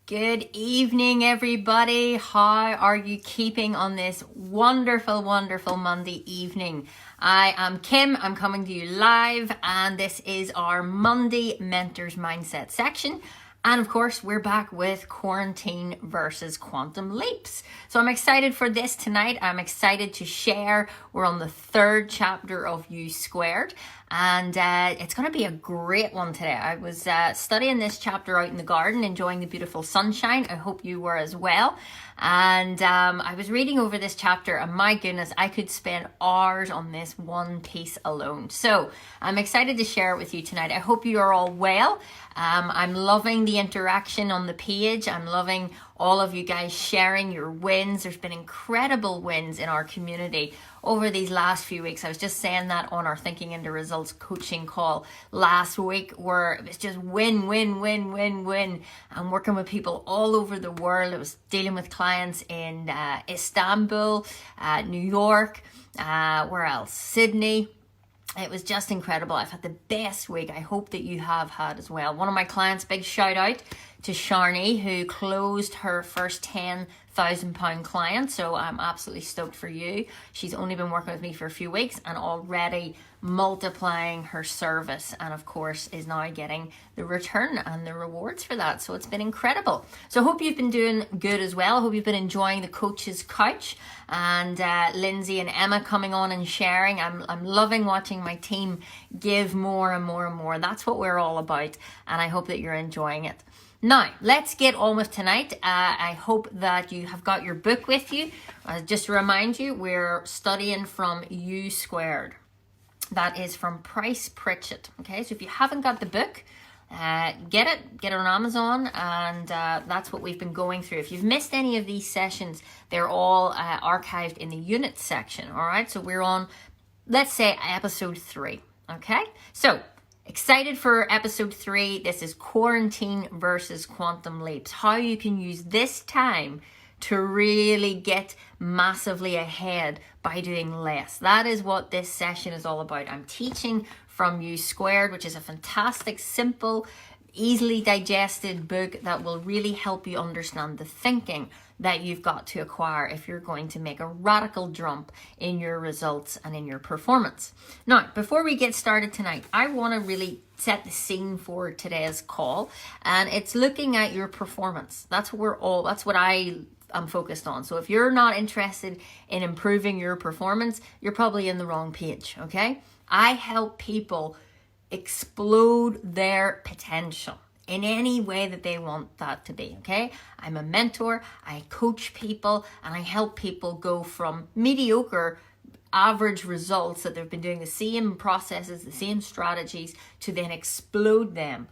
Good evening, everybody. How are you keeping on this wonderful, wonderful Monday evening? I am Kim. I'm coming to you live, and this is our Monday Mentors Mindset section. And of course, we're back with quarantine versus quantum leaps. So I'm excited for this tonight. I'm excited to share. We're on the third chapter of U Squared. And it's going to be a great one today. I was studying this chapter out in the garden, enjoying the beautiful sunshine. I hope you were as well. And I was reading over this chapter, and my goodness, I could spend hours on this one piece alone. So I'm excited to share it with you tonight. I hope you are all well. I'm loving the interaction on the page. I'm loving all of you guys sharing your wins. There's been incredible wins in our community over these last few weeks. I was just saying that on our Thinking into Results coaching call last week, where it was just win, win, win, win, win. I'm working with people all over the world. I was dealing with clients in Istanbul, New York, where else? Sydney. It was just incredible. I've had the best week. I hope that you have had as well. One of my clients, big shout out to Sharni, who closed her first £10,000 client. So I'm absolutely stoked for you. She's only been working with me for a few weeks and already multiplying her service, and of course is now getting the return and the rewards for that. So it's been incredible. So I hope you've been doing good as well. I hope you've been enjoying the Coach's Couch and Lindsay and Emma coming on and sharing. I'm loving watching my team give more and more and more. That's what we're all about, and I hope that you're enjoying it. Now, let's get on with tonight. I hope that you have got your book with you. Just to remind you, we're studying from U Squared. That is from Price Pritchett. Okay, so if you haven't got the book, get it on Amazon, and that's what we've been going through. If you've missed any of these sessions, they're all archived in the unit section. All right, so we're on, let's say, episode 3. Okay, so excited for episode 3. This is quarantine versus quantum leaps. How you can use this time to really get massively ahead by doing less. That is what this session is all about. I'm teaching from U Squared, which is a fantastic, simple, easily digested book that will really help you understand the thinking that you've got to acquire if you're going to make a radical jump in your results and in your performance. Now, before we get started tonight, I want to really set the scene for today's call, and it's looking at your performance. That's what I'm focused on. So if you're not interested in improving your performance, you're probably in the wrong page, okay? I help people explode their potential in any way that they want that to be, okay? I'm a mentor, I coach people, and I help people go from mediocre average results that they've been doing the same processes, the same strategies, to then explode them,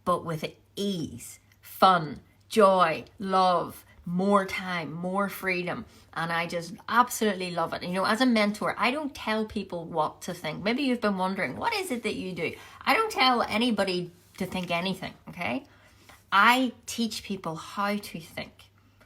but with ease, fun, joy, love, more time, more freedom. And I just absolutely love it. You know, as a mentor, I don't tell people what to think. Maybe you've been wondering, what is it that you do? I don't tell anybody to think anything, okay? I teach people how to think.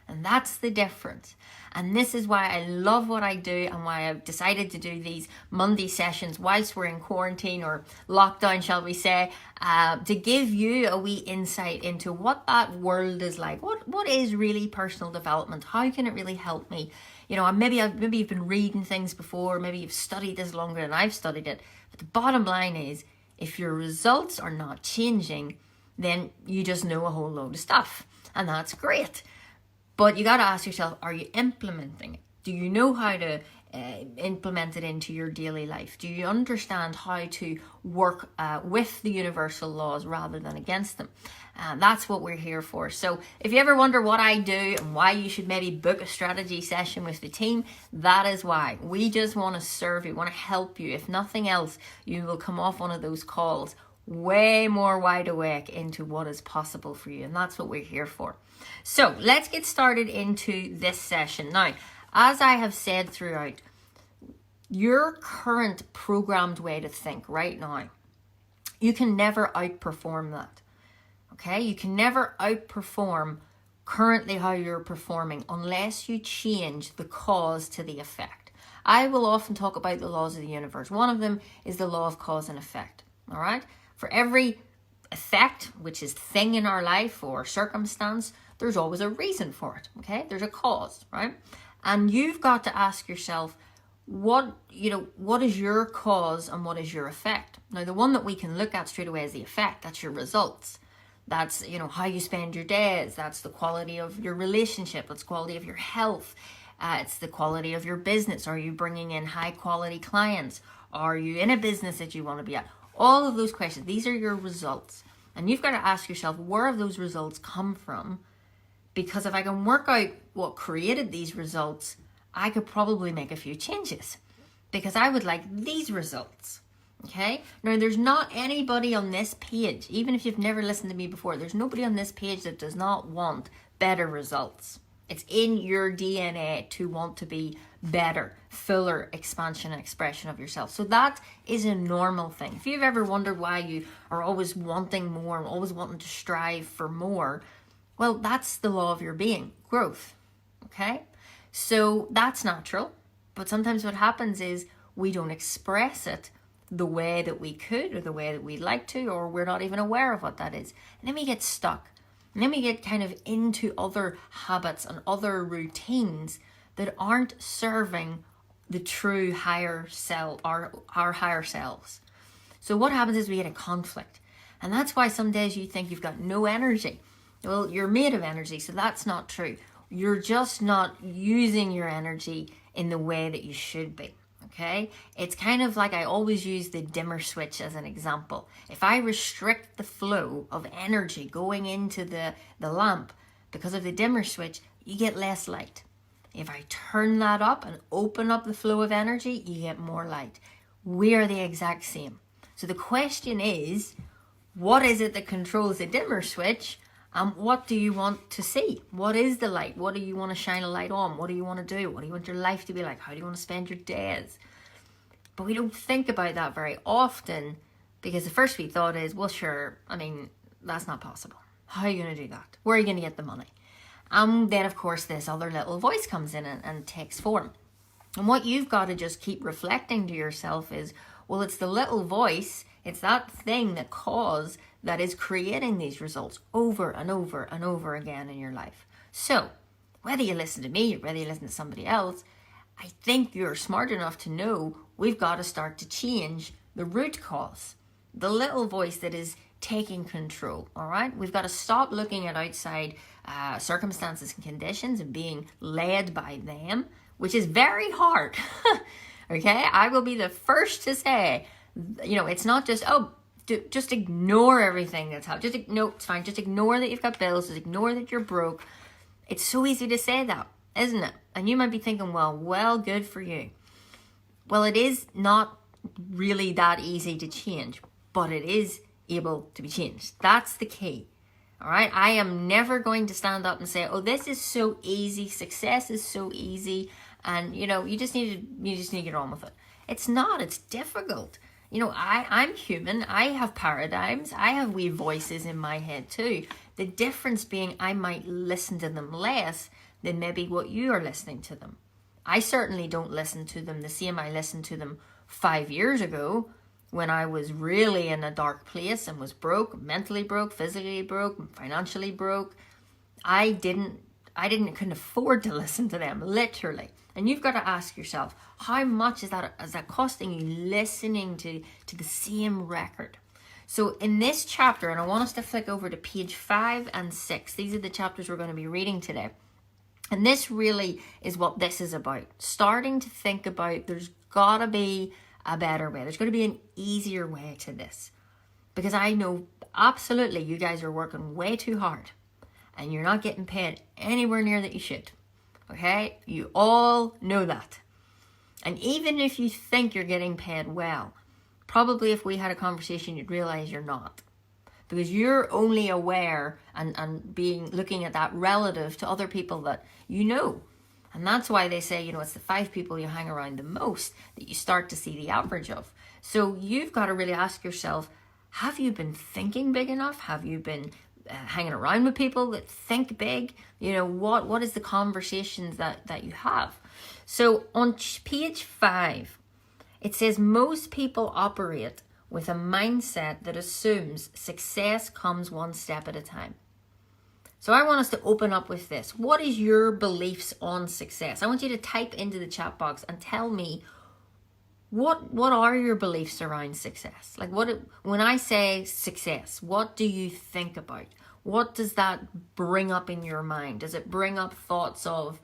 And that's the difference. And this is why I love what I do, and why I've decided to do these Monday sessions whilst we're in quarantine or lockdown, shall we say, to give you a wee insight into what that world is like. What is really personal development? How can it really help me? You know, maybe you've been reading things before, maybe you've studied this longer than I've studied it. But the bottom line is, if your results are not changing, then you just know a whole load of stuff. And that's great. But you got to ask yourself, are you implementing it? Do you know how to implement it into your daily life? Do you understand how to work with the universal laws rather than against them? That's what we're here for. So if you ever wonder what I do and why you should maybe book a strategy session with the team, that is why. We just want to serve you, want to help you. If nothing else, you will come off one of those calls way more wide awake into what is possible for you. And that's what we're here for. So let's get started into this session. Now, as I have said throughout, your current programmed way to think right now, you can never outperform that. Okay? You can never outperform currently how you're performing unless you change the cause to the effect. I will often talk about the laws of the universe. One of them is the law of cause and effect. All right? For every effect, which is thing in our life or circumstance, there's always a reason for it, okay? There's a cause, right? And you've got to ask yourself, what is your cause and what is your effect? Now, the one that we can look at straight away is the effect. That's your results. That's, how you spend your days. That's the quality of your relationship. That's the quality of your health. It's the quality of your business. Are you bringing in high quality clients? Are you in a business that you want to be at? All of those questions, these are your results. And you've got to ask yourself, where have those results come from? Because if I can work out what created these results, I could probably make a few changes. Because I would like these results. Okay? Now, there's not anybody on this page, even if you've never listened to me before, there's nobody on this page that does not want better results. It's in your DNA to want to be better, fuller expansion and expression of yourself. So that is a normal thing. If you've ever wondered why you are always wanting more and always wanting to strive for more, well, that's the law of your being, growth. Okay? So that's natural. But sometimes what happens is we don't express it the way that we could or the way that we'd like to, or we're not even aware of what that is. And then we get stuck. And then we get kind of into other habits and other routines that aren't serving the true higher self, our higher selves. So what happens is we get a conflict. And that's why some days you think you've got no energy. Well, you're made of energy, so that's not true. You're just not using your energy in the way that you should be. Okay, it's kind of like I always use the dimmer switch as an example. If I restrict the flow of energy going into the lamp because of the dimmer switch, you get less light. If I turn that up and open up the flow of energy, you get more light. We are the exact same. So the question is, what is it that controls the dimmer switch? And what do you want to see? What is the light? What do you want to shine a light on? What do you want to do? What do you want your life to be like? How do you want to spend your days? But we don't think about that very often because the first thought is, well, sure, that's not possible. How are you going to do that? Where are you going to get the money? And then, of course, this other little voice comes in and takes form. And what you've got to just keep reflecting to yourself is, well, it's the little voice, it's that thing that is creating these results over and over and over again in your life. So, whether you listen to me or whether you listen to somebody else, I think you're smart enough to know we've got to start to change the root cause, the little voice that is taking control, all right? We've got to stop looking at outside circumstances and conditions and being led by them, which is very hard, okay? I will be the first to say, it's not just, just ignore everything that's happening. No, it's fine. Just ignore that you've got bills. Just ignore that you're broke. It's so easy to say that, isn't it? And you might be thinking, well, good for you. Well, it is not really that easy to change, but it is able to be changed. That's the key. All right. I am never going to stand up and say, oh, this is so easy. Success is so easy. And, you just need to get on with it. It's not. It's difficult. I'm human. I have paradigms. I have wee voices in my head too. The difference being I might listen to them less than maybe what you are listening to them. I certainly don't listen to them the same I listened to them 5 years ago when I was really in a dark place and was broke, mentally broke, physically broke, financially broke. I couldn't afford to listen to them, literally. And you've got to ask yourself, how much is that costing you listening to the same record? So in this chapter, and I want us to flick over to page 5 and 6. These are the chapters we're going to be reading today. And this really is what this is about. Starting to think about there's got to be a better way. There's got to be an easier way to this. Because I know absolutely you guys are working way too hard. And you're not getting paid anywhere near that you should. Okay? You all know that. And even if you think you're getting paid well, probably if we had a conversation, you'd realize you're not. Because you're only aware and looking at that relative to other people that you know. And that's why they say, it's the 5 people you hang around the most that you start to see the average of. So you've got to really ask yourself, have you been thinking big enough? Have you been hanging around with people that think big? What is the conversations that you have? So on page 5, it says most people operate with a mindset that assumes success comes one step at a time. So I want us to open up with this. What is your beliefs on success? I want you to type into the chat box and tell me what are your beliefs around success? Like when I say success, what do you think about? What does that bring up in your mind? Does it bring up thoughts of,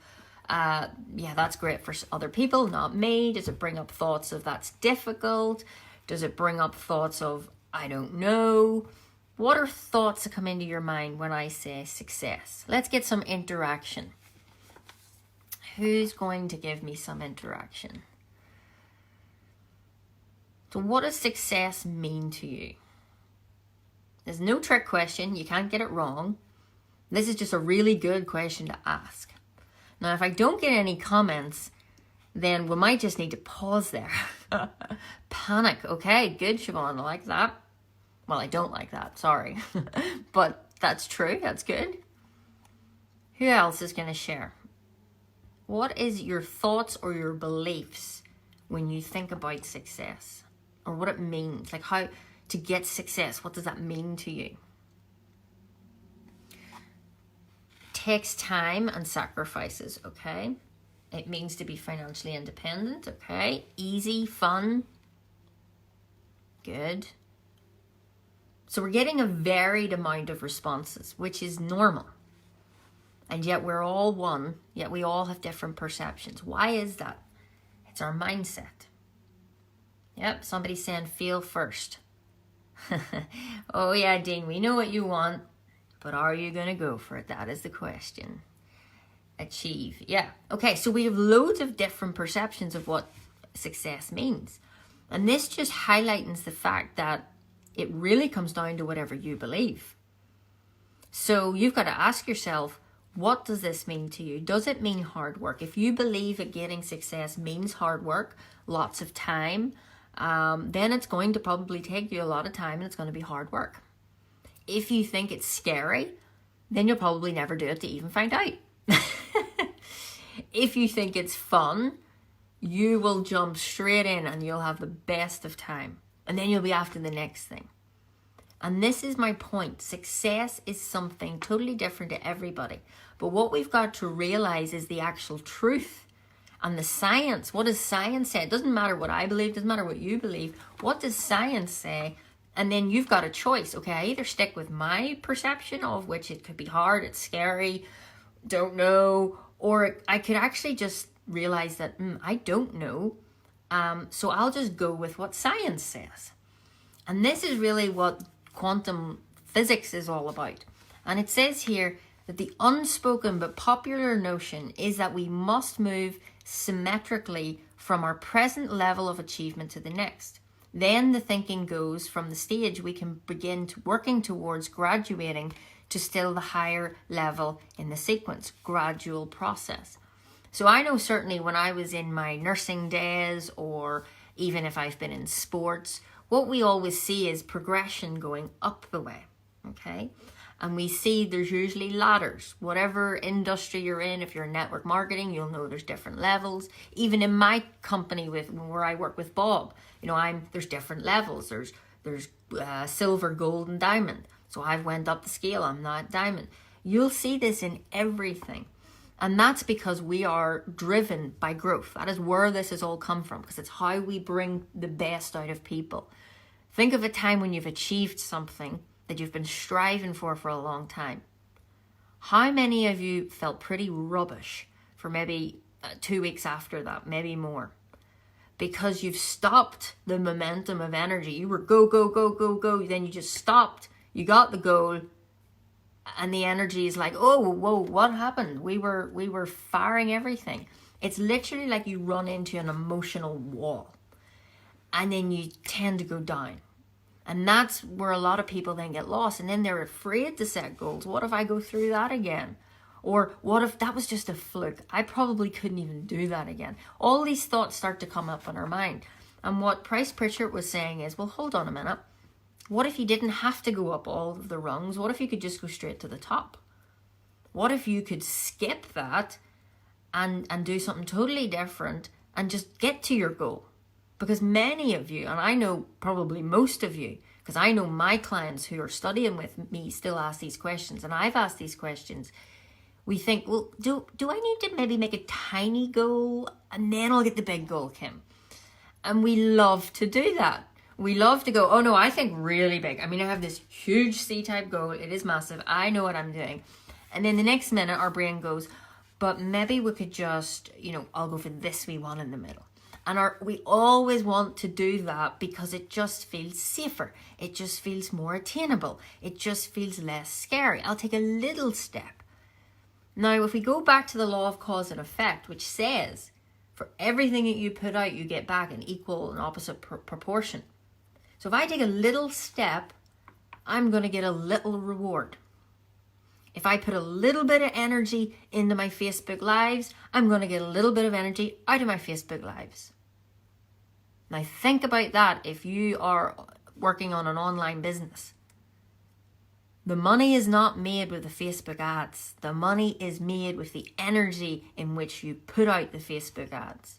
yeah, that's great for other people, not me? Does it bring up thoughts of that's difficult? Does it bring up thoughts of, I don't know? What are thoughts that come into your mind when I say success? Let's get some interaction. Who's going to give me some interaction? So what does success mean to you? There's no trick question. You can't get it wrong. This is just a really good question to ask. Now, if I don't get any comments, then we might just need to pause there. Panic. Okay, good, Siobhan. I like that. Well, I don't like that. Sorry. But that's true. That's good. Who else is going to share? What is your thoughts or your beliefs when you think about success? Or what it means? Like how to get success. What does that mean to you? Takes time and sacrifices, okay? It means to be financially independent, okay? Easy, fun. Good. So we're getting a varied amount of responses, which is normal. And yet we're all one, yet we all have different perceptions. Why is that? It's our mindset. Yep, somebody's saying feel first. Oh yeah, Dean, we know what you want, but are you going to go for it? That is the question. Achieve. Yeah. Okay, so we have loads of different perceptions of what success means. And this just highlights the fact that it really comes down to whatever you believe. So you've got to ask yourself, what does this mean to you? Does it mean hard work? If you believe that getting success means hard work, lots of time, then it's going to probably take you a lot of time and it's going to be hard work. If you think it's scary, then you'll probably never do it to even find out. If you think it's fun, you will jump straight in and you'll have the best of time. And then you'll be after the next thing. And this is my point. Success is something totally different to everybody. But what we've got to realize is the actual truth and the science. What does science say? It doesn't matter what I believe. It doesn't matter what you believe. What does science say? And then you've got a choice. Okay, I either stick with my perception of which it could be hard, it's scary, don't know. Or I could actually just realize that I don't know. So I'll just go with what science says. And this is really what quantum physics is all about. And it says here that the unspoken but popular notion is that we must move symmetrically from our present level of achievement to the next. Then the thinking goes from the stage we can begin working towards graduating to still the higher level in the sequence, gradual process. So I know certainly when I was in my nursing days, or even if I've been in sports, what we always see is progression going up the way, okay? And we see there's usually ladders. Whatever industry you're in, if you're in network marketing, you'll know there's different levels. Even in my company where I work with Bob, there's different levels. There's silver, gold, and diamond. So I've went up the scale. I'm not diamond. You'll see this in everything. And that's because we are driven by growth. That is where this has all come from, because it's how we bring the best out of people. Think of a time when you've achieved something that you've been striving for a long time. How many of you felt pretty rubbish for maybe 2 weeks after that, maybe more? Because you've stopped the momentum of energy. You were go, go, go, go, go. Then you just stopped. You got the goal. And the energy is like, oh, whoa, what happened? We were firing everything. It's literally like you run into an emotional wall. And then you tend to go down. And that's where a lot of people then get lost. And then they're afraid to set goals. What if I go through that again? Or what if that was just a fluke? I probably couldn't even do that again. All these thoughts start to come up in our mind. And what Price Pritchard was saying is, well, hold on a minute. What if you didn't have to go up all of the rungs? What if you could just go straight to the top? What if you could skip that and do something totally different and just get to your goal? Because many of you, and I know probably most of you, because I know my clients who are studying with me still ask these questions, and I've asked these questions. We think, well, do I need to maybe make a tiny goal and then I'll get the big goal, Kim? And we love to do that. We love to go, oh no, I think really big. I mean, I have this huge C-type goal. It is massive. I know what I'm doing. And then the next minute our brain goes, but maybe we could just, I'll go for this wee one in the middle. And we always want to do that because it just feels safer. It just feels more attainable. It just feels less scary. I'll take a little step. Now, if we go back to the law of cause and effect, which says for everything that you put out, you get back in equal and opposite proportion. So if I take a little step, I'm going to get a little reward. If I put a little bit of energy into my Facebook Lives, I'm going to get a little bit of energy out of my Facebook Lives. Now think about that if you are working on an online business. The money is not made with the Facebook ads. The money is made with the energy in which you put out the Facebook ads.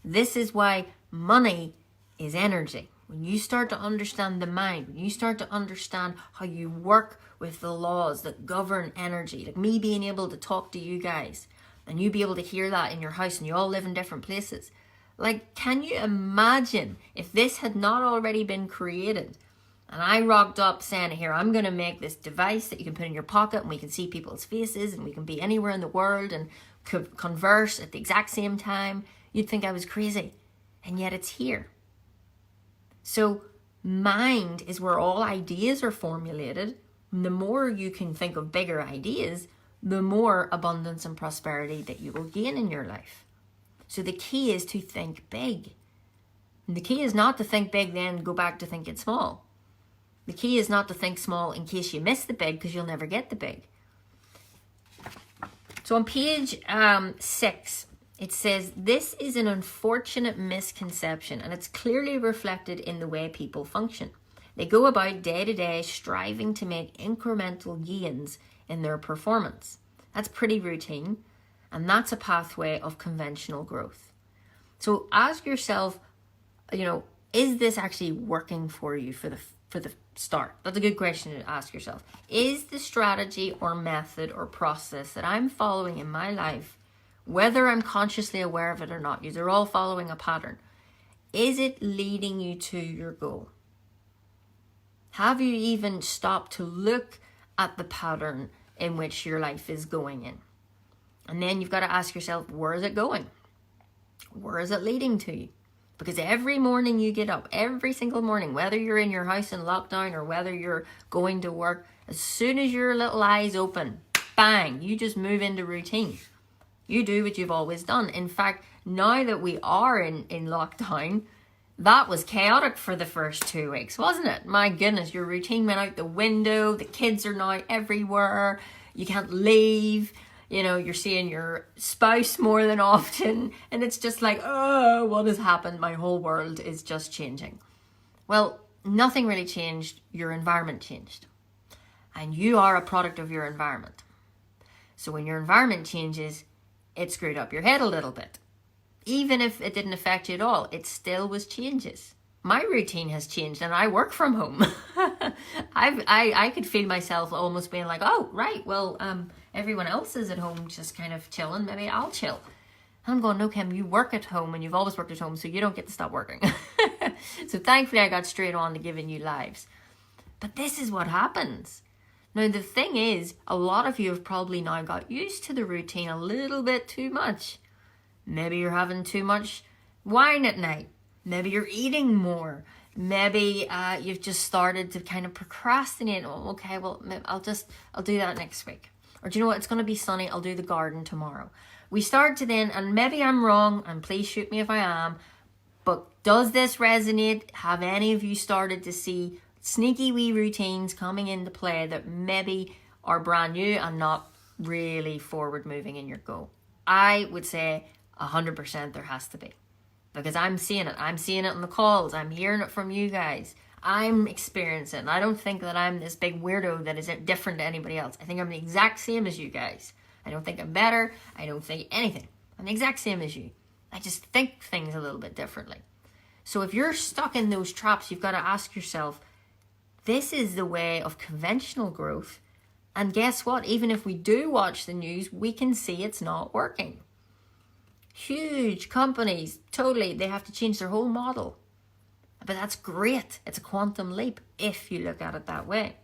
This is why money is energy. When you start to understand the mind, when you start to understand how you work with the laws that govern energy, like me being able to talk to you guys, and you be able to hear that in your house, and you all live in different places. Like, can you imagine if this had not already been created? And I rocked up saying, here, I'm going to make this device that you can put in your pocket and we can see people's faces and we can be anywhere in the world and converse at the exact same time. You'd think I was crazy. And yet it's here. So mind is where all ideas are formulated. And the more you can think of bigger ideas, the more abundance and prosperity that you will gain in your life. So the key is to think big. And the key is not to think big, then go back to thinking small. The key is not to think small in case you miss the big, because you'll never get the big. So on page 6, it says, this is an unfortunate misconception, and it's clearly reflected in the way people function. They go about day to day striving to make incremental gains in their performance. That's pretty routine, and that's a pathway of conventional growth. So ask yourself, is this actually working for you for the start? That's a good question to ask yourself. Is the strategy or method or process that I'm following in my life, whether I'm consciously aware of it or not, you're all following a pattern, is it leading you to your goal? Have you even stopped to look at the pattern in which your life is going in? And then you've got to ask yourself, where is it going? Where is it leading to you? Because every morning you get up, every single morning, whether you're in your house in lockdown or whether you're going to work, as soon as your little eyes open, bang, you just move into routine. You do what you've always done. In fact, now that we are in lockdown, that was chaotic for the first 2 weeks, wasn't it? My goodness, your routine went out the window. The kids are now everywhere. You can't leave. You're seeing your spouse more than often. And it's just like, oh, what has happened? My whole world is just changing. Well, nothing really changed. Your environment changed. And you are a product of your environment. So when your environment changes, it screwed up your head a little bit. Even if it didn't affect you at all, it still was changes. My routine has changed and I work from home. I could feel myself almost being like, oh, right, well, everyone else is at home just kind of chilling. Maybe I'll chill. I'm going, no, Kim, you work at home and you've always worked at home, so you don't get to stop working. So thankfully I got straight on to giving you lives. But this is what happens. Now, the thing is, a lot of you have probably now got used to the routine a little bit too much. Maybe you're having too much wine at night. Maybe you're eating more. Maybe you've just started to kind of procrastinate. Oh, okay, well, I'll do that next week. Or do you know what? It's going to be sunny. I'll do the garden tomorrow. We start to then, and maybe I'm wrong, and please shoot me if I am, but does this resonate? Have any of you started to see sneaky wee routines coming into play that maybe are brand new and not really forward moving in your goal? I would say 100% there has to be. Because I'm seeing it. I'm seeing it in the calls. I'm hearing it from you guys. I'm experiencing it. I don't think that I'm this big weirdo that is different to anybody else. I think I'm the exact same as you guys. I don't think I'm better. I don't think anything. I'm the exact same as you. I just think things a little bit differently. So if you're stuck in those traps, you've got to ask yourself, this is the way of conventional growth. And guess what? Even if we do watch the news, we can see it's not working. Huge companies, totally, they have to change their whole model. But that's great. It's a quantum leap if you look at it that way.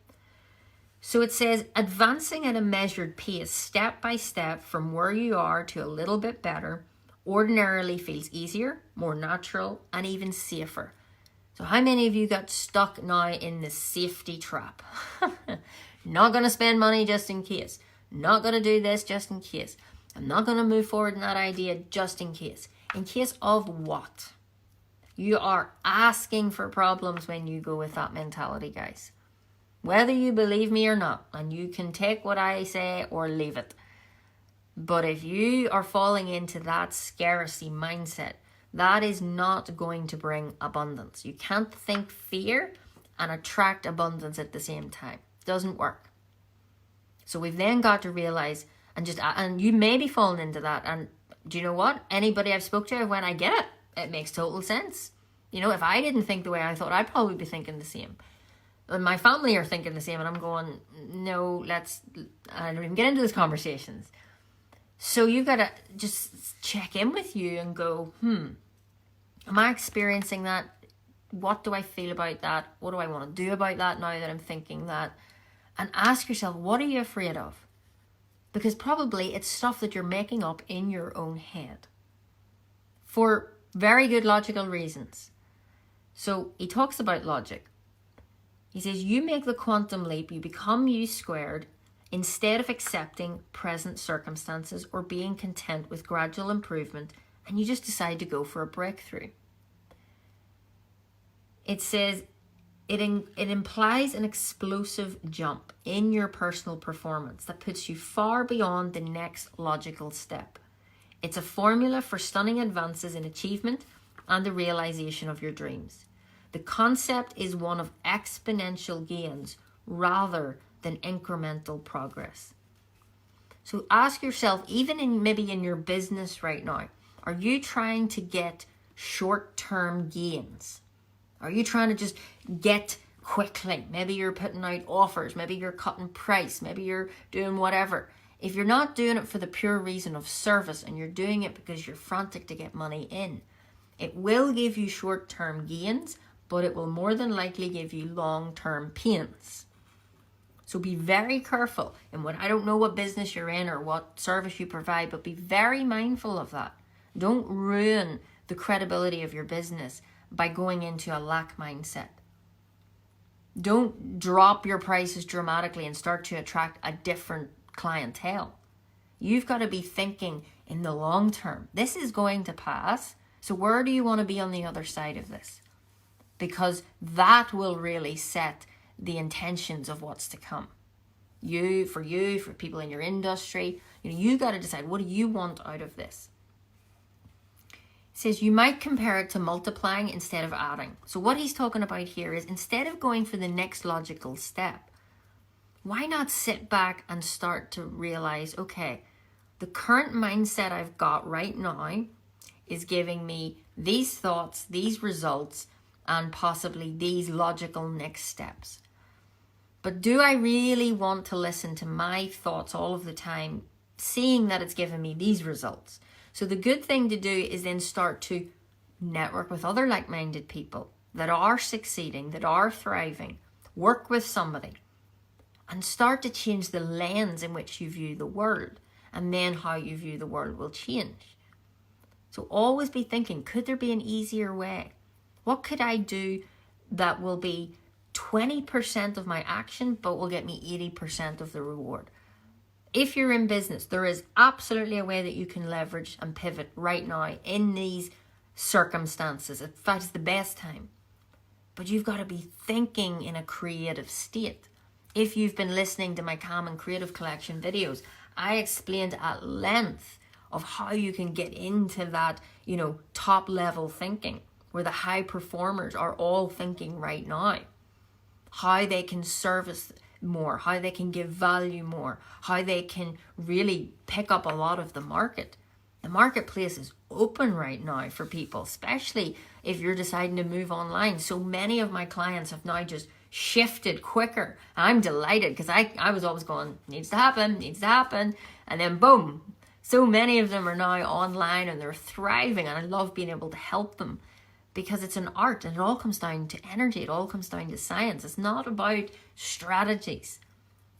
So it says, advancing at a measured pace, step by step, from where you are to a little bit better, ordinarily feels easier, more natural, and even safer. So how many of you got stuck now in the safety trap? Not going to spend money just in case. Not going to do this just in case. I'm not going to move forward in that idea just in case. In case of what? You are asking for problems when you go with that mentality, guys. Whether you believe me or not, and you can take what I say or leave it. But if you are falling into that scarcity mindset, that is not going to bring abundance. You can't think fear and attract abundance at the same time. It doesn't work. So we've then got to realize, and you may be falling into that. And do you know what? Anybody I've spoke to, when I get it, it makes total sense. You know, if I didn't think the way I thought, I'd probably be thinking the same. And my family are thinking the same, and I'm going, no, I don't even get into those conversations. So you've got to just check in with you and go, am I experiencing that? What do I feel about that? What do I want to do about that now that I'm thinking that? And ask yourself, what are you afraid of? Because probably it's stuff that you're making up in your own head for very good logical reasons. So he talks about logic. He says, you make the quantum leap, you become U squared, instead of accepting present circumstances or being content with gradual improvement, and you just decide to go for a breakthrough. It says, it implies an explosive jump in your personal performance that puts you far beyond the next logical step. It's a formula for stunning advances in achievement and the realization of your dreams. The concept is one of exponential gains rather than incremental progress. So ask yourself, even maybe in your business right now, are you trying to get short-term gains? Are you trying to just get quickly? Maybe you're putting out offers, maybe you're cutting price, maybe you're doing whatever. If you're not doing it for the pure reason of service and you're doing it because you're frantic to get money in, it will give you short-term gains, but it will more than likely give you long-term pains. So be very careful. And I don't know what business you're in or what service you provide, but be very mindful of that. Don't ruin the credibility of your business by going into a lack mindset. Don't drop your prices dramatically and start to attract a different clientele. You've got to be thinking in the long term. This is going to pass. So where do you want to be on the other side of this? Because that will really set the intentions of what's to come. For people in your industry, you got to decide, what do you want out of this? It says you might compare it to multiplying instead of adding. So what he's talking about here is, instead of going for the next logical step, why not sit back and start to realize, okay, the current mindset I've got right now is giving me these thoughts, these results, and possibly these logical next steps. But do I really want to listen to my thoughts all of the time, seeing that it's given me these results? So the good thing to do is then start to network with other like-minded people that are succeeding, that are thriving. Work with somebody and start to change the lens in which you view the world, and then how you view the world will change. So always be thinking, could there be an easier way? What could I do that will be 20% of my action, but will get me 80% of the reward? If you're in business, there is absolutely a way that you can leverage and pivot right now in these circumstances. In fact, it's the best time. But you've got to be thinking in a creative state. If you've been listening to my Calm and Creative Collection videos, I explained at length of how you can get into that, top level thinking, where the high performers are all thinking right now. How they can service more, how they can give value more, how they can really pick up a lot of the market. The marketplace is open right now for people, especially if you're deciding to move online. So many of my clients have now just shifted quicker. I'm delighted because I was always going, needs to happen. And then boom, so many of them are now online and they're thriving, and I love being able to help them because it's an art and it all comes down to energy. It all comes down to science. It's not about strategies.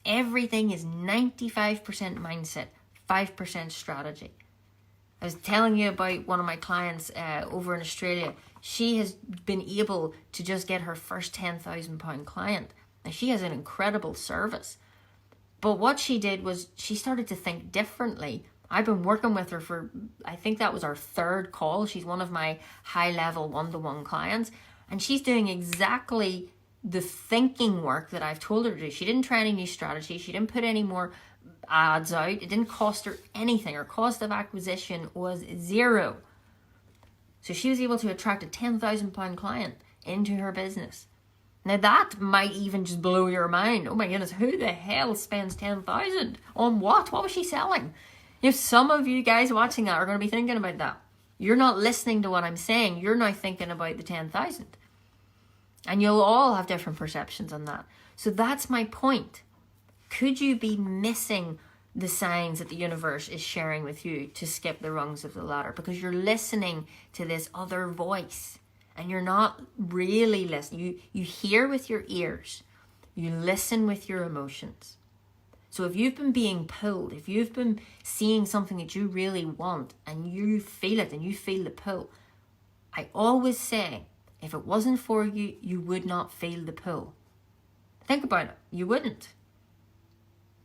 Everything is 95% mindset, 5% strategy. I was telling you about one of my clients over in Australia. She has been able to just get her first £10,000 client. Now, she has an incredible service. But what she did was she started to think differently. I've been working with her for, I think that was our third call. She's one of my high-level one-to-one clients. And she's doing exactly the thinking work that I've told her to do. She didn't try any new strategy. She didn't put any more ads out. It didn't cost her anything. Her cost of acquisition was zero. So she was able to attract a £10,000 client into her business. Now that might even just blow your mind. Oh my goodness, who the hell spends 10,000 on what? What was she selling? If some of you guys watching that are going to be thinking about that, you're not listening to what I'm saying. You're now thinking about the 10,000. And you'll all have different perceptions on that. So that's my point. Could you be missing the signs that the universe is sharing with you to skip the rungs of the ladder because you're listening to this other voice and you're not really listening? You hear with your ears, you listen with your emotions. So if you've been being pulled, if you've been seeing something that you really want and you feel it and you feel the pull, I always say, if it wasn't for you, you would not feel the pull. Think about it. You wouldn't.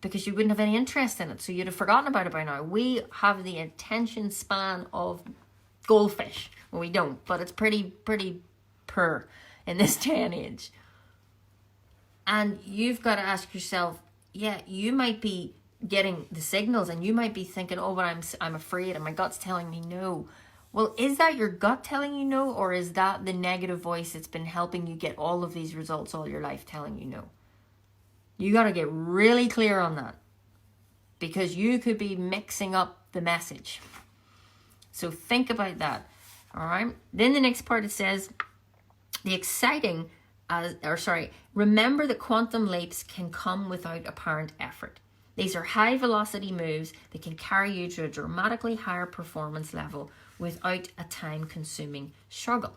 Because you wouldn't have any interest in it. So you'd have forgotten about it by now. We have the attention span of goldfish. Well, we don't, but it's pretty poor in this day and age. And you've got to ask yourself, yeah, you might be getting the signals and you might be thinking, oh, but I'm afraid and my gut's telling me no. Well, is that your gut telling you no, or is that the negative voice that's been helping you get all of these results all your life telling you no? You got to get really clear on that because you could be mixing up the message. So think about that. All right. Then the next part, it says remember that quantum leaps can come without apparent effort. These are high velocity moves that can carry you to a dramatically higher performance level without a time consuming struggle.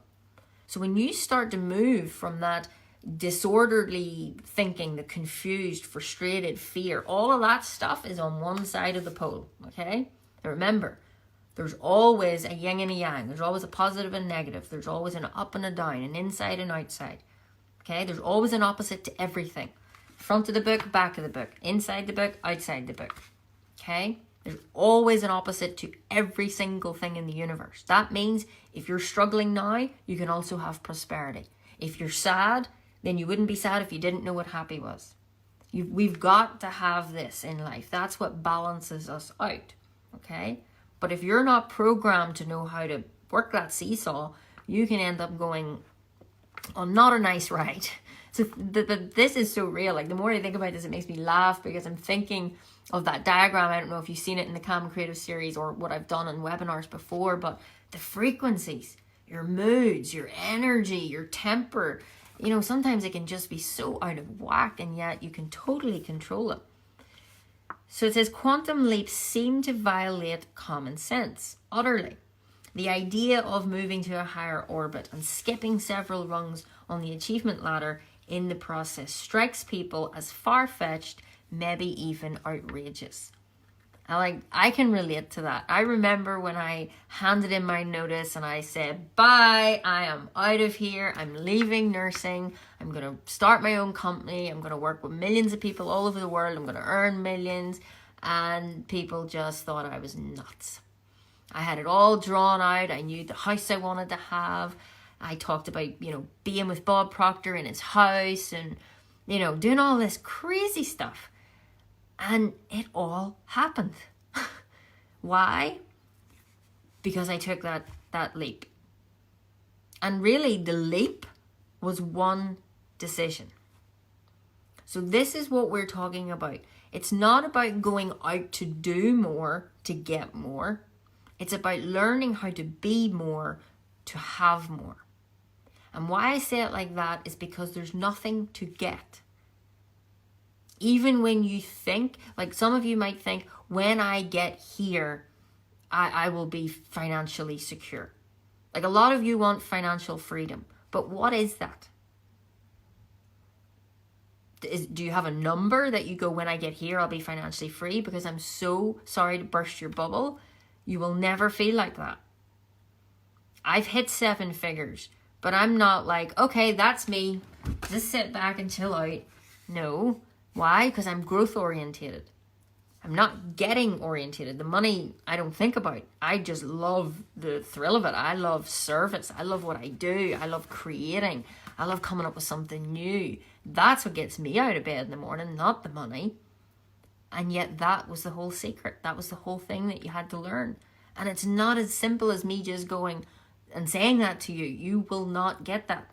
So when you start to move from that disorderly thinking, the confused, frustrated, fear, all of that stuff is on one side of the pole, okay? And remember, there's always a yin and a yang. There's always a positive and negative. There's always an up and a down, an inside and outside, okay? There's always an opposite to everything. Front of the book, back of the book, inside the book, outside the book, okay? There's always an opposite to every single thing in the universe. That means if you're struggling now, you can also have prosperity. If you're sad, then you wouldn't be sad if you didn't know what happy was. We've got to have this in life. That's what balances us out, okay? But if you're not programmed to know how to work that seesaw, you can end up going on not a nice ride. So this is so real. Like, the more I think about this, it makes me laugh because I'm thinking of that diagram. I don't know if you've seen it in the Calm and Creative series or what I've done in webinars before, but the frequencies, your moods, your energy, your temper, you know, sometimes it can just be so out of whack, and yet you can totally control it. So it says, quantum leaps seem to violate common sense utterly. The idea of moving to a higher orbit and skipping several rungs on the achievement ladder in the process strikes people as far-fetched, maybe even outrageous. I can relate to that. I remember when I handed in my notice and I said, bye, I am out of here. I'm leaving nursing. I'm going to start my own company. I'm going to work with millions of people all over the world. I'm going to earn millions. And people just thought I was nuts. I had it all drawn out. I knew the house I wanted to have. I talked about, you know, being with Bob Proctor in his house and, you know, doing all this crazy stuff. And it all happened. Why? Because I took that leap. And really, the leap was one decision. So this is what we're talking about. It's not about going out to do more to get more. It's about learning how to be more, to have more. And why I say it like that is because there's nothing to get. Even when you think, like some of you might think, when I get here, I will be financially secure. Like a lot of you want financial freedom. But what is that? Do you have a number that you go, when I get here, I'll be financially free? Because I'm so sorry to burst your bubble. You will never feel like that. I've hit 7 figures, but I'm not like, okay, that's me. Just sit back and chill out. No. Why? Because I'm growth orientated. I'm not getting orientated. The money I don't think about. I just love the thrill of it. I love service. I love what I do. I love creating. I love coming up with something new. That's what gets me out of bed in the morning, not the money. And yet that was the whole secret. That was the whole thing that you had to learn. And it's not as simple as me just going and saying that to you. You will not get that.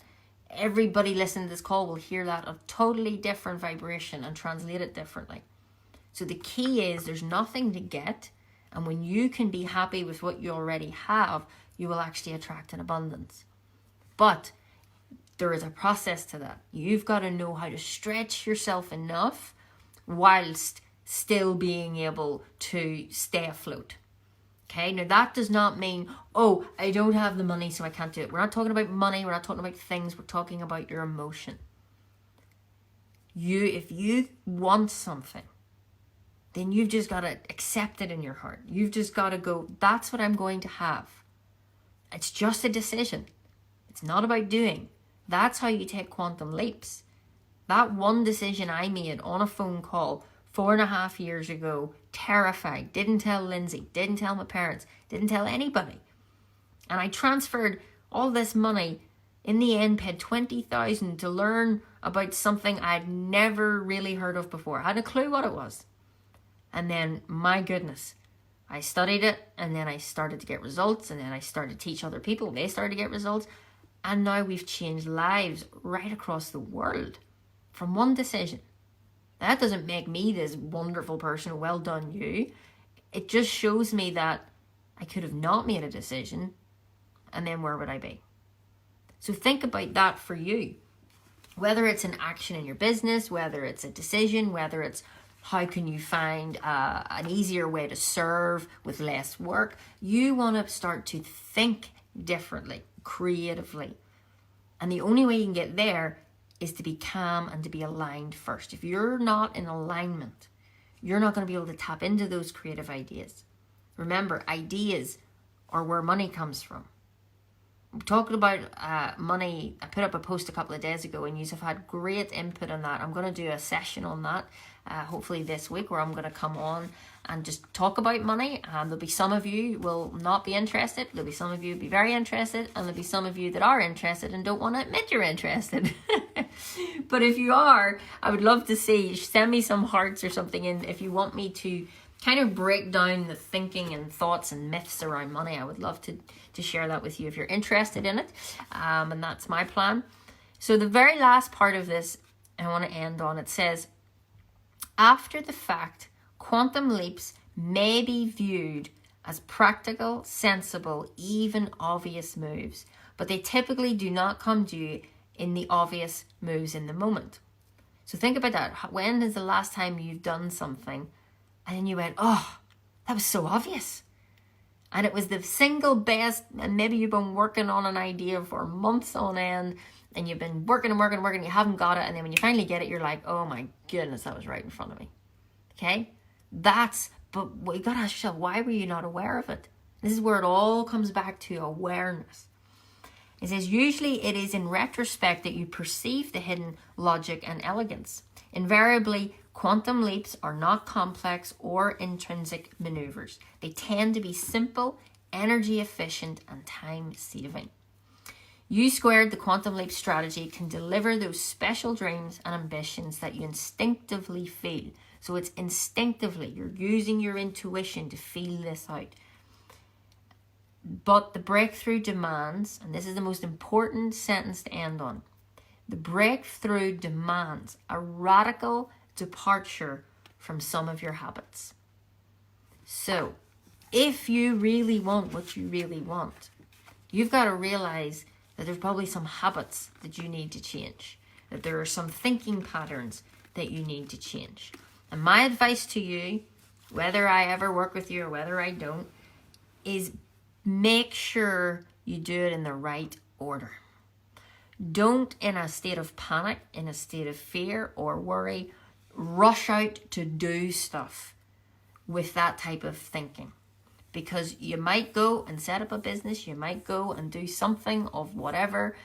Everybody listening to this call will hear that, a totally different vibration, and translate it differently. So the key is there's nothing to get. And when you can be happy with what you already have, you will actually attract an abundance. But there is a process to that. You've got to know how to stretch yourself enough whilst still being able to stay afloat. Okay, now that does not mean, oh, I don't have the money so I can't do it. We're not talking about money. We're not talking about things. We're talking about your emotion. If you want something, then you've just got to accept it in your heart. You've just got to go, that's what I'm going to have. It's just a decision. It's not about doing. That's how you take quantum leaps. That one decision I made on a phone call 4.5 years ago, terrified, didn't tell Lindsay, didn't tell my parents, didn't tell anybody. And I transferred all this money, in the end paid $20,000 to learn about something I'd never really heard of before. I had a clue what it was. And then, my goodness, I studied it, and then I started to get results, and then I started to teach other people, they started to get results, and now we've changed lives right across the world from one decision. That doesn't make me this wonderful person, well done you. It just shows me that I could have not made a decision, and then where would I be? So think about that for you. Whether it's an action in your business, whether it's a decision, whether it's how can you find an easier way to serve with less work, you want to start to think differently, creatively. And the only way you can get there is to be calm and to be aligned first. If you're not in alignment, you're not going to be able to tap into those creative ideas. Remember, ideas are where money comes from. We're talking about money. I put up a post a couple of days ago and you have had great input on that. I'm going to do a session on that hopefully this week, where I'm going to come on and just talk about money. There'll be some of you will not be interested. There'll be some of you will be very interested. And there'll be some of you that are interested and don't want to admit you're interested. But if you are, I would love to see, send me some hearts or something in if you want me to kind of break down the thinking and thoughts and myths around money. I would love to share that with you if you're interested in it. And that's my plan. So the very last part of this, I want to end on, it says, after the fact, quantum leaps may be viewed as practical, sensible, even obvious moves, but they typically do not come due in the obvious moves in the moment. So think about that. When is the last time you've done something and then you went, oh, that was so obvious? And it was the single best, and maybe you've been working on an idea for months on end, and you've been working, you haven't got it, and then when you finally get it, you're like, oh my goodness, that was right in front of me. Okay? But you gotta ask yourself, why were you not aware of it? This is where it all comes back to awareness. It says, usually it is in retrospect that you perceive the hidden logic and elegance. Invariably, quantum leaps are not complex or intrinsic maneuvers. They tend to be simple, energy efficient, and time saving. U squared, the quantum leap strategy, can deliver those special dreams and ambitions that you instinctively feel. So it's instinctively, you're using your intuition to feel this out. But the breakthrough demands, and this is the most important sentence to end on, the breakthrough demands a radical departure from some of your habits. So if you really want what you really want, you've got to realize that there's probably some habits that you need to change, that there are some thinking patterns that you need to change. And my advice to you, whether I ever work with you or whether I don't, is make sure you do it in the right order. Don't, in a state of panic, in a state of fear or worry, rush out to do stuff with that type of thinking. Because you might go and set up a business, you might go and do something of whatever,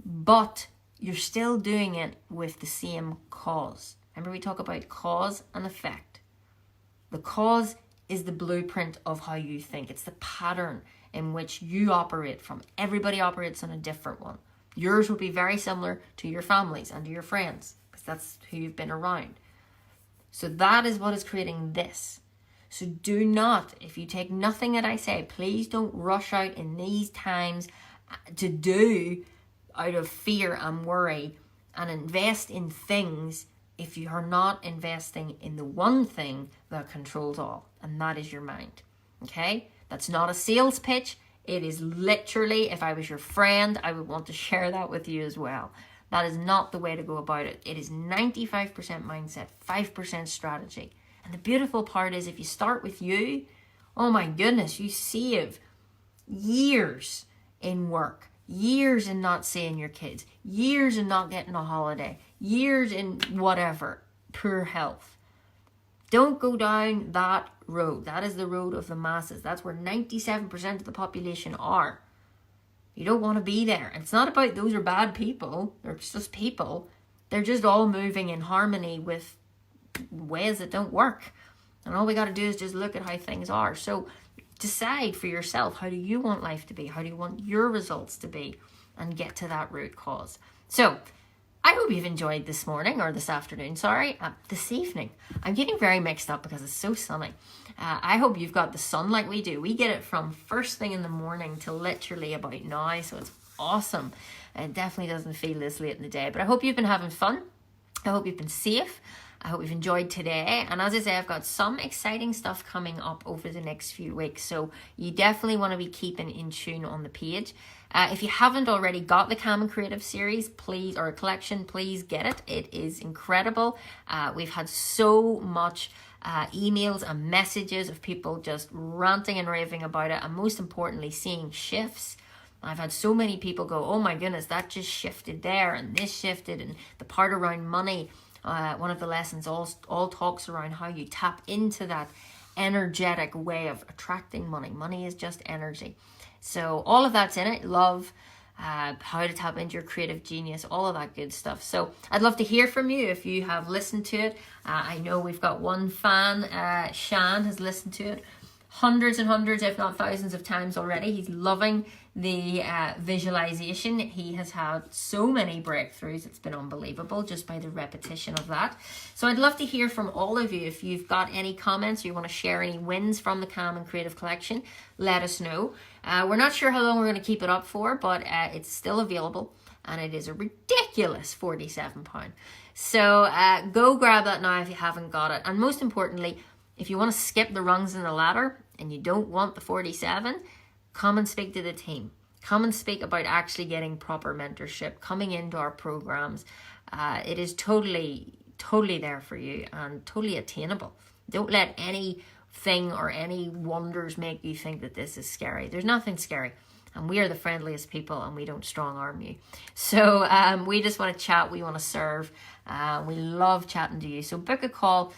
but you're still doing it with the same cause. Remember, we talk about cause and effect. The cause is the blueprint of how you think. It's the pattern in which you operate from. Everybody operates on a different one. Yours will be very similar to your families and to your friends, because that's who you've been around. So that is what is creating this. So do not, if you take nothing that I say, please don't rush out in these times to do out of fear and worry and invest in things if you are not investing in the one thing that controls all, and that is your mind. Okay? That's not a sales pitch. It is literally, if I was your friend, I would want to share that with you as well. That is not the way to go about it. It is 95% mindset, 5% strategy. And the beautiful part is, if you start with you, oh my goodness, you save years in work, years in not seeing your kids, years in not getting a holiday, years in whatever, poor health. Don't go down that road. That is the road of the masses. That's where 97% of the population are. You don't want to be there. And it's not about those are bad people. They're just people. They're just all moving in harmony with ways that don't work. And all we got to do is just look at how things are. So decide for yourself, how do you want life to be? How do you want your results to be? And get to that root cause. So I hope you've enjoyed this morning, or this afternoon, this evening. I'm getting very mixed up because it's so sunny. I hope you've got the sun like we do. We get it from first thing in the morning till literally about now, so it's awesome. It definitely doesn't feel this late in the day, but I hope you've been having fun. I hope you've been safe. I hope you've enjoyed today. And as I say, I've got some exciting stuff coming up over the next few weeks. So you definitely want to be keeping in tune on the page. If you haven't already got the Calm and Creative series, please, or a collection, please get it. It is incredible. We've had so much emails and messages of people just ranting and raving about it. And most importantly, seeing shifts. I've had so many people go, oh my goodness, that just shifted there and this shifted, and the part around money. One of the lessons all talks around how you tap into that energetic way of attracting money. Money is just energy. So all of that's in it. Love, how to tap into your creative genius, all of that good stuff. So I'd love to hear from you if you have listened to it. I know we've got one fan, Shan, has listened to it hundreds and hundreds, if not thousands of times already. He's loving the visualization. He has had so many breakthroughs. It's been unbelievable just by the repetition of that. So I'd love to hear from all of you. If you've got any comments or you want to share any wins from the Calm and Creative Collection, let us know. We're not sure how long we're going to keep it up for, but it's still available, and it is a ridiculous £47. So go grab that now if you haven't got it. And most importantly, if you want to skip the rungs in the ladder and you don't want the 47, come and speak to the team. Come and speak about actually getting proper mentorship, coming into our programs. It is totally there for you and totally attainable. Don't let anything or any wonders make you think that this is scary. There's nothing scary. And we are the friendliest people, and we don't strong arm you. So we just want to chat. We want to serve. We love chatting to you. So book a call.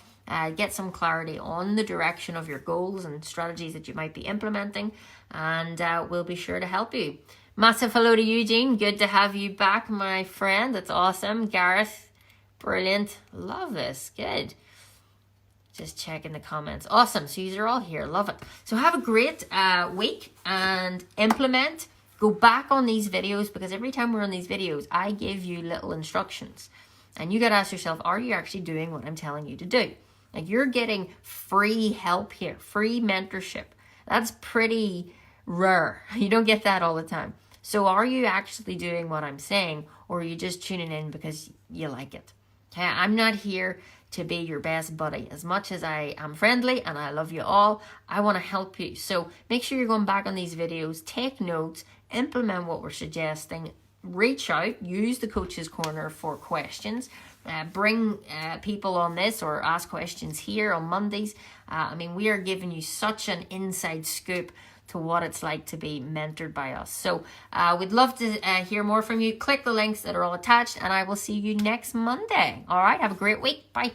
Get some clarity on the direction of your goals and strategies that you might be implementing, and we'll be sure to help you. Massive hello to Eugene. Good to have you back, my friend. That's awesome. Gareth, brilliant. Love this. Good. Just checking the comments. Awesome. So you are all here. Love it. So have a great week and implement. Go back on these videos, because every time we're on these videos, I give you little instructions. And you got to ask yourself, are you actually doing what I'm telling you to do? Like, you're getting free help here, free mentorship. That's pretty rare. You don't get that all the time. So are you actually doing what I'm saying, or are you just tuning in because you like it? Okay, I'm not here to be your best buddy. As much as I am friendly and I love you all, I want to help you. So make sure you're going back on these videos, take notes, implement what we're suggesting, reach out, use the Coach's Corner for questions, bring people on this or ask questions here on Mondays. I mean, we are giving you such an inside scoop to what it's like to be mentored by us. So we'd love to hear more from you. Click the links that are all attached, and I will see you next Monday. All right, have a great week. Bye.